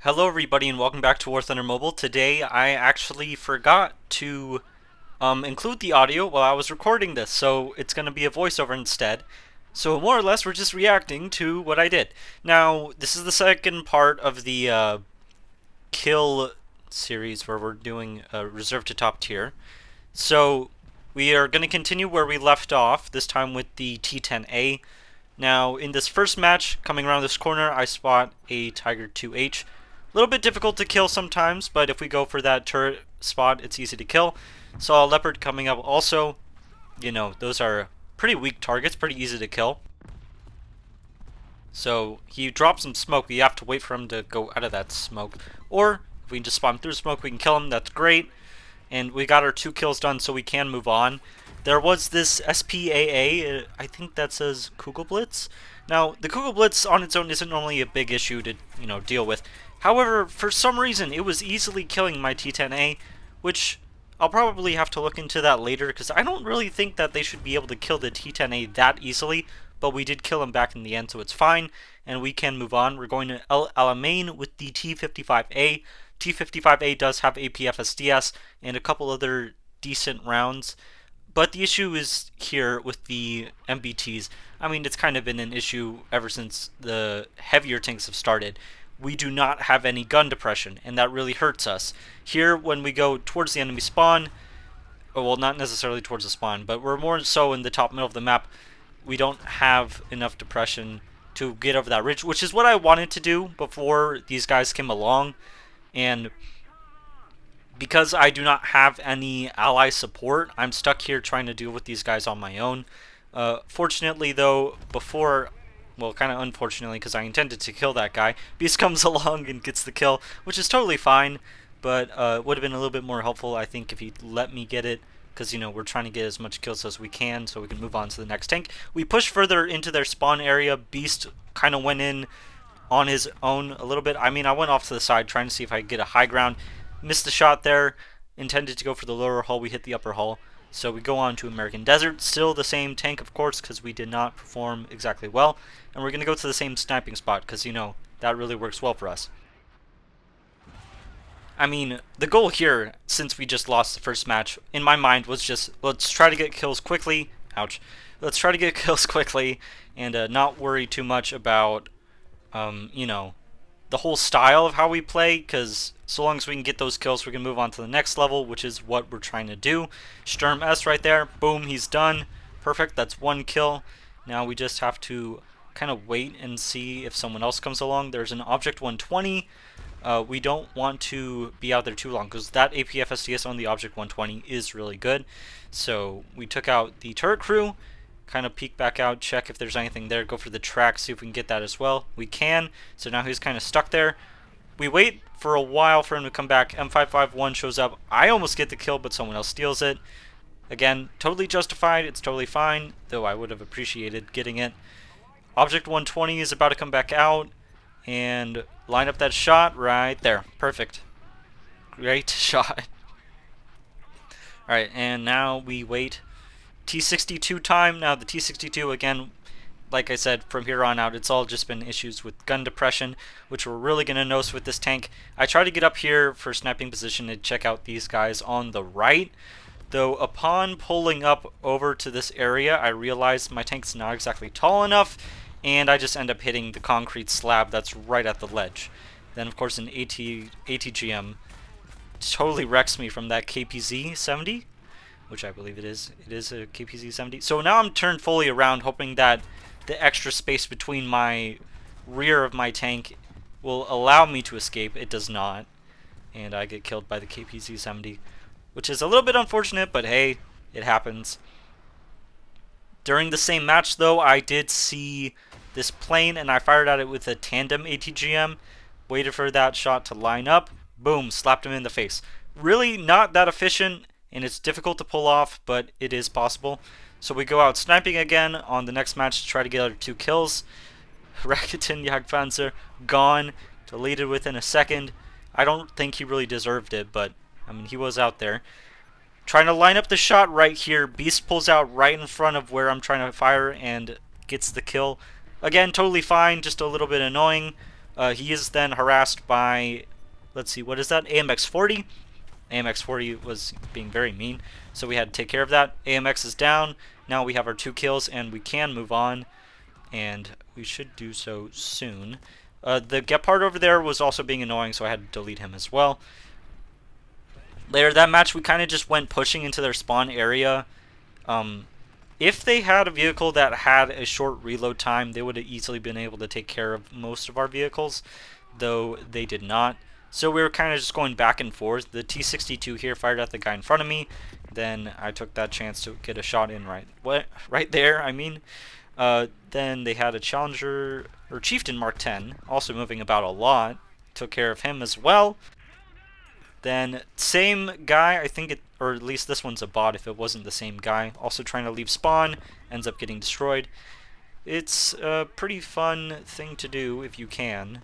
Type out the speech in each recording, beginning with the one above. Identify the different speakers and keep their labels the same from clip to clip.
Speaker 1: Hello everybody and welcome back to War Thunder Mobile. Today I actually forgot to include the audio while I was recording this, so it's going to be a voiceover instead. So more or less we're just reacting to what I did. Now this is the second part of the kill series where we're doing reserve to top tier. So we are going to continue where we left off, this time with the T10A. Now in this first match, coming around this corner, I spot a Tiger 2H. A little bit difficult to kill sometimes, but if we go for that turret spot, it's easy to kill. Saw a leopard coming up also. You know, those are pretty weak targets, pretty easy to kill. So he drops some smoke, we have to wait for him to go out of that smoke. Or if we can just spawn through smoke, we can kill him, that's great. And we got our 2 kills done, so we can move on. There was this SPAA, I think that says Kugelblitz. Now, the Kugelblitz on its own isn't normally a big issue to, deal with. However, for some reason, it was easily killing my T10A, which I'll probably have to look into that later, because I don't really think that they should be able to kill the T10A that easily, but we did kill him back in the end, so it's fine, and we can move on. We're going to El Alamein with the T55A. T55A does have APFSDS and a couple other decent rounds. But the issue is here with the MBTs. I mean, it's kind of been an issue ever since the heavier tanks have started. We do not have any gun depression, and that really hurts us. Here, when we go towards the enemy spawn, well, not necessarily towards the spawn, but we're more so in the top middle of the map, we don't have enough depression to get over that ridge, which is what I wanted to do before these guys came along. And because I do not have any ally support, I'm stuck here trying to deal with these guys on my own. Fortunately, though, well, kind of unfortunately, because I intended to kill that guy, Beast comes along and gets the kill, which is totally fine, but it would have been a little bit more helpful, I think, if he let me get it, because, we're trying to get as much kills as we can so we can move on to the next tank. We push further into their spawn area. Beast kind of went in on his own a little bit. I mean, I went off to the side trying to see if I could get a high ground. Missed the shot there. Intended to go for the lower hull. We hit the upper hull. So we go on to American Desert. Still the same tank, of course, because we did not perform exactly well. And we're going to go to the same sniping spot because, that really works well for us. I mean, the goal here, since we just lost the first match, in my mind was just, let's try to get kills quickly. Ouch. Let's try to get kills quickly and not worry too much about, the whole style of how we play, because so long as we can get those kills, we can move on to the next level, which is what we're trying to do. Sturm S right there. Boom, he's done. Perfect, that's 1 kill. Now we just have to kind of wait and see if someone else comes along. There's an Object 120. We don't want to be out there too long, because that APFSDS on the Object 120 is really good. So we took out the turret crew. Kind of peek back out, check if there's anything there, go for the track, see if we can get that as well. We can, so now he's kind of stuck there. We wait for a while for him to come back. M551 shows up. I almost get the kill, but someone else steals it. Again, totally justified, it's totally fine, though I would have appreciated getting it. Object 120 is about to come back out, and line up that shot right there. Perfect. Great shot. Alright, and now we wait. T62 time. Now the T62, again, like I said, from here on out, it's all just been issues with gun depression, which we're really going to notice with this tank. I try to get up here for sniping position and check out these guys on the right, though upon pulling up over to this area, I realized my tank's not exactly tall enough, and I just end up hitting the concrete slab that's right at the ledge. Then, of course, an ATGM totally wrecks me from that KPZ 70. Which I believe it is. It is a KPZ-70. So now I'm turned fully around, hoping that the extra space between my rear of my tank will allow me to escape. It does not. And I get killed by the KPZ-70, which is a little bit unfortunate, but hey, it happens. During the same match, though, I did see this plane, and I fired at it with a tandem ATGM. Waited for that shot to line up. Boom, slapped him in the face. Really not that efficient, and it's difficult to pull off, but it is possible. So we go out sniping again on the next match to try to get our 2 kills. Rakuten Jagdpanzer gone, deleted within a second. I don't think he really deserved it, but I mean, he was out there. Trying to line up the shot right here. Beast pulls out right in front of where I'm trying to fire and gets the kill. Again, totally fine, just a little bit annoying. He is then harassed by, let's see, what is that? AMX 40. AMX 40 was being very mean, so we had to take care of that. AMX is down. Now we have our 2 kills, and we can move on, and we should do so soon. The Gepard over there was also being annoying, so I had to delete him as well. Later that match, we kind of just went pushing into their spawn area. If they had a vehicle that had a short reload time, they would have easily been able to take care of most of our vehicles, though they did not. So we were kind of just going back and forth. The T-62 here fired at the guy in front of me. Then I took that chance to get a shot in right there, I mean. Then they had a Challenger, or Chieftain Mark 10, also moving about a lot. Took care of him as well. Then same guy, I think or at least this one's a bot if it wasn't the same guy. Also trying to leave spawn, ends up getting destroyed. It's a pretty fun thing to do if you can.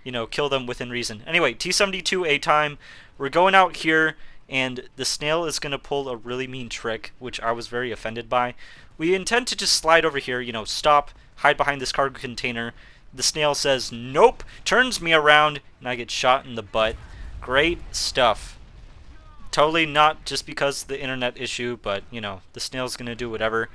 Speaker 1: You know, kill them within reason. Anyway, T-72A time. We're going out here, and the snail is going to pull a really mean trick, which I was very offended by. We intend to just slide over here, you know, stop, hide behind this cargo container. The snail says, nope, turns me around, and I get shot in the butt. Great stuff. Totally not just because the internet issue, but, you know, the snail's going to do whatever.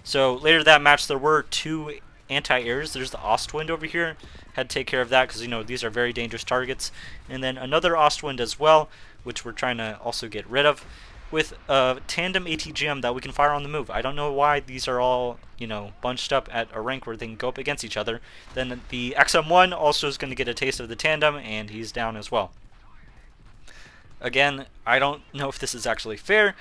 Speaker 1: So later that match, there were 2 anti-airs. There's the Ostwind over here. Had to take care of that because, you know, these are very dangerous targets. And then another Ostwind as well, which we're trying to also get rid of, with a tandem ATGM that we can fire on the move. I don't know why these are all, you know, bunched up at a rank where they can go up against each other. Then the XM1 also is going to get a taste of the tandem, and he's down as well. Again, I don't know if this is actually fair.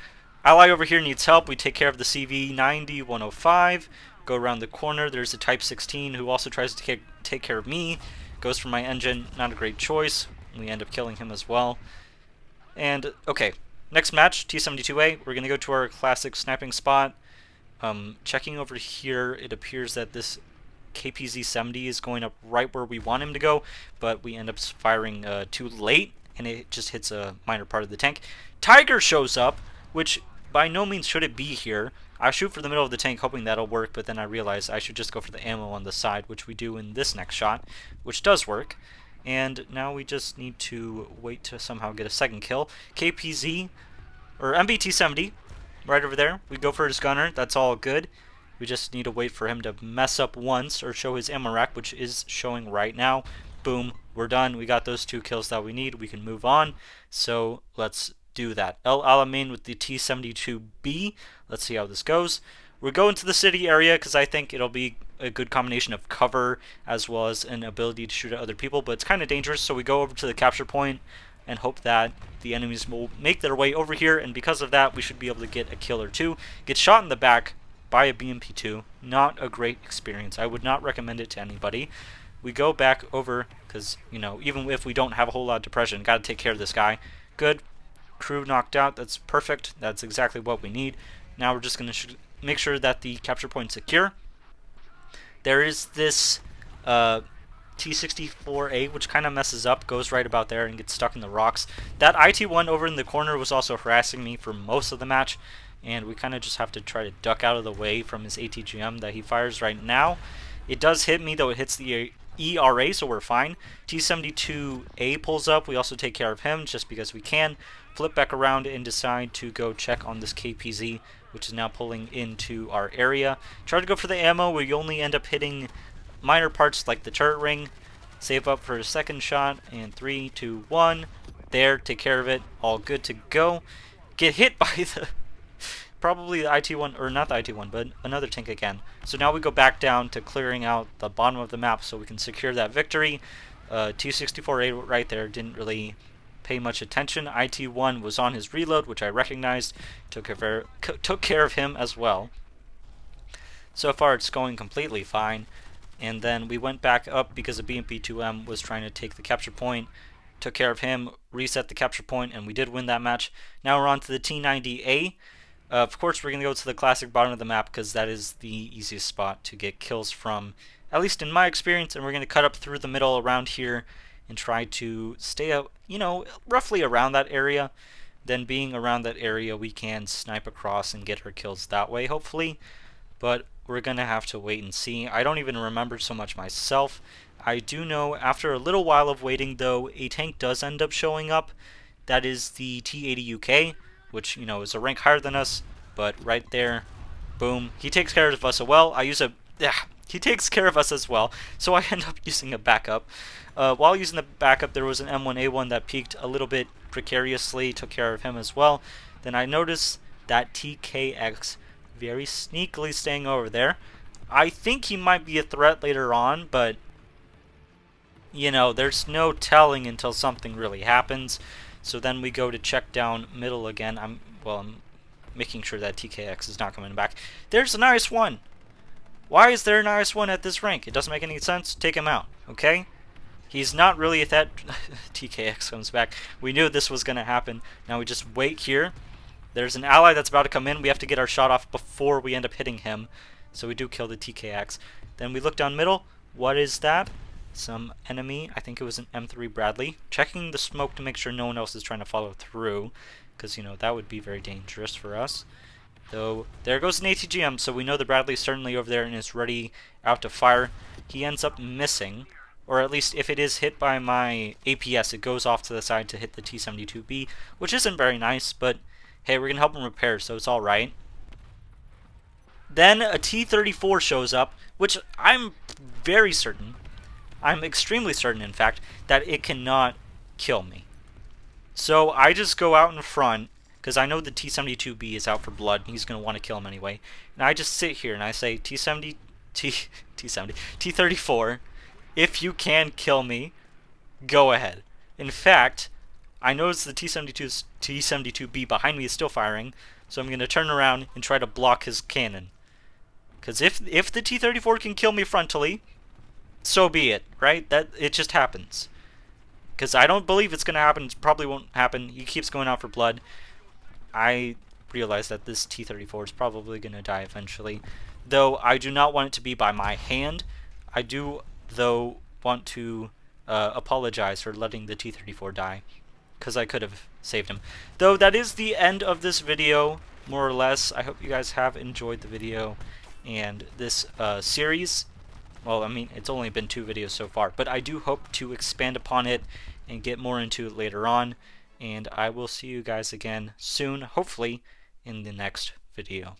Speaker 1: Ally over here needs help. We take care of the CV90 105. Go around the corner. There's a Type 16 who also tries to take care of me. Goes for my engine. Not a great choice. We end up killing him as well. And, okay. Next match, T-72A. We're going to go to our classic sniping spot. Checking over here, it appears that this KPZ-70 is going up right where we want him to go, but we end up firing too late, and it just hits a minor part of the tank. Tiger shows up, which by no means should it be here. I shoot for the middle of the tank hoping that'll work, but then I realize I should just go for the ammo on the side, which we do in this next shot, which does work. And now we just need to wait to somehow get a second kill. KPZ, or MBT-70, right over there. We go for his gunner. That's all good. We just need to wait for him to mess up once or show his ammo rack, which is showing right now. Boom, we're done. We got those 2 kills that we need. We can move on. So let's do that. El Alamein with the T-72B. Let's see how this goes. We're going to the city area because I think it'll be a good combination of cover as well as an ability to shoot at other people, but it's kind of dangerous, so we go over to the capture point and hope that the enemies will make their way over here, and because of that, we should be able to get a kill or 2. Get shot in the back by a BMP-2. Not a great experience. I would not recommend it to anybody. We go back over because, you know, even if we don't have a whole lot of depression, got to take care of this guy. Good. Crew knocked out. That's perfect. That's exactly what we need. Now we're just going to make sure that the capture point's secure. There is this T-64A, which kind of messes up, goes right about there and gets stuck in the rocks. That IT-1 over in the corner was also harassing me for most of the match, and we kind of just have to try to duck out of the way from his ATGM that he fires right now. It does hit me, though it hits the ERA, so we're fine. T-72A pulls up. We also take care of him just because we can. Flip back around and decide to go check on this KPZ, which is now pulling into our area. Try to go for the ammo where you only end up hitting minor parts like the turret ring. Save up for a second shot, and 3, 2, 1. There, take care of it. All good to go. Get hit by the probably the IT-1, or not the IT-1, but another tank again. So now we go back down to clearing out the bottom of the map so we can secure that victory. T-64A right there didn't really pay much attention. IT-1 was on his reload, which I recognized. Took care of him as well. So far it's going completely fine. And then we went back up because the BMP-2M was trying to take the capture point. Took care of him, reset the capture point, and we did win that match. Now we're on to the T-90A. Of course, we're going to go to the classic bottom of the map because that is the easiest spot to get kills from, at least in my experience. And we're going to cut up through the middle around here and try to stay out, you know, roughly around that area. Then being around that area, we can snipe across and get our kills that way, hopefully. But we're going to have to wait and see. I don't even remember so much myself. I do know after a little while of waiting, though, a tank does end up showing up. That is the T80UK, which, you know, is a rank higher than us, but right there, boom. He takes care of us as well. I use a... Yeah, he takes care of us as well, so I end up using a backup. While using the backup, there was an M1A1 that peaked a little bit precariously, took care of him as well. Then I noticed that TKX very sneakily staying over there. I think he might be a threat later on, but you know, there's no telling until something really happens. So then we go to check down middle again. I'm making sure that TKX is not coming back. There's a nice one. Why is there a nice one at this rank? It doesn't make any sense. Take him out, okay? He's not really a threat. TKX comes back. We knew this was going to happen. Now we just wait here. There's an ally that's about to come in. We have to get our shot off before we end up hitting him. So we do kill the TKX. Then we look down middle. What is that? Some enemy. I think it was an M3 Bradley. Checking the smoke to make sure no one else is trying to follow through. Because, you know, that would be very dangerous for us. Though, there goes an ATGM, so we know the Bradley's certainly over there and is ready out to fire. He ends up missing. Or at least if it is hit by my APS, it goes off to the side to hit the T-72B, which isn't very nice, but hey, we're going to help him repair, so it's alright. Then a T-34 shows up, which I'm very certain, I'm extremely certain, in fact, that it cannot kill me. So I just go out in front, because I know the T-72B is out for blood, and he's going to want to kill him anyway. And I just sit here and I say, T-34, if you can kill me, go ahead. In fact, I notice the T-72B behind me is still firing, so I'm going to turn around and try to block his cannon. Because if the T-34 can kill me frontally, so be it, right? That it just happens. Because I don't believe it's going to happen. It probably won't happen. He keeps going out for blood. I realize that this T-34 is probably going to die eventually. Though I do not want it to be by my hand. I do, though, want to apologize for letting the T-34 die. Because I could have saved him. Though that is the end of this video, more or less. I hope you guys have enjoyed the video. And this series, well, I mean, it's only been 2 videos so far, but I do hope to expand upon it and get more into it later on. And I will see you guys again soon, hopefully, in the next video.